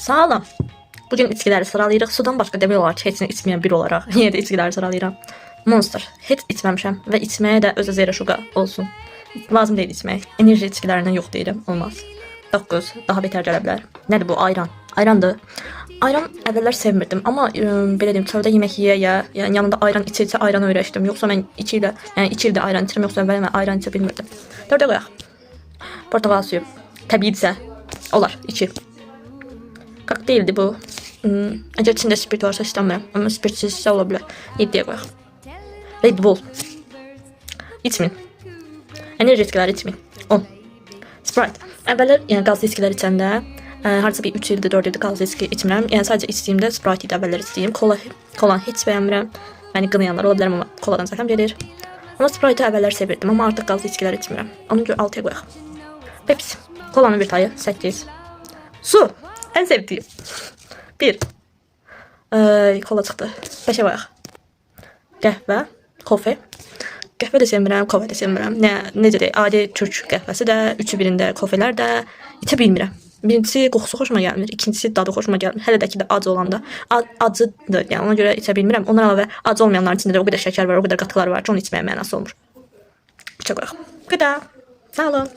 Sağlam. Bugün içkiləri sıralayırıq. Sudan başqa demək olar ki, heç nə içməyən biri olaraq yenə də içkiləri sıralayıram. Monster. Heç içməmişəm və içməyə də özə zerəşuqa olsun. Lazım deyil içmək. Enerji içkilərindən yox deyirəm. Olmaz. 9. Daha betər gələ bilər. Nədir bu? Ayran. Ayrandır. Ayran əvvəllər sevmirdim, amma belə deyim, çöldə yemək yeyə, yəni yanında ayran içə-içə ayranı öyrəşdim. Yoxsa mən 2 ildə ayran içirəm, yoxsa əvvəl mən ayran içə bilmirdim. 4-ə qoyaq. Portakal suyu. Təbiidirsə, olar, 2. Kokteyldir bu. Əgər içində spirt varsa istəmirəm, amma spirtsizsə ola bilər. 7-yə qoyaq. Red Bull. İçmin. Enerji içkiləri içmin. 10. Sprite. Əvvəllər, yəni qazlı içkilər içəndə, harca bir 3 ildir, 4 ildir qazlı içki içmirəm. Yəni sadəcə içdiyimdə Sprite idi əvvəllər içdiyim. Kola heç bəyənmirəm. Məni qınayanlar ola bilər, amma koladan zəhləm gedir. Amma Sprite-ı əvvəllər sevirdim, amma artıq qazlı içkilər içmirəm. Ona görə 6-ya qoyaq. Pepsi. Kolanın bir tayı 8. Su. Ən sevdiyim. 1. Kola çıxdı. 5-ə qoyaq. Qəhvə. Kofe. Qəhvə də sevmirəm, kofe də sevmirəm. Necə deyək, adi türk qəhvəsi də, 3-ü birində kofelər də içə bilmirəm. Birincisi qoxusu xoşuma gəlmir, ikincisi dadı xoşuma gəlmir. Hələ də ki də acı olanda acıdır, yəni ona görə içə bilmirəm. Ondan əlavə acı olmayanların içində də o qədər şəkər var, o qədər qatıqlar var ki, onu içməyə mənası olmur. 3-ə qoyaq. Qıda. Sağ olun.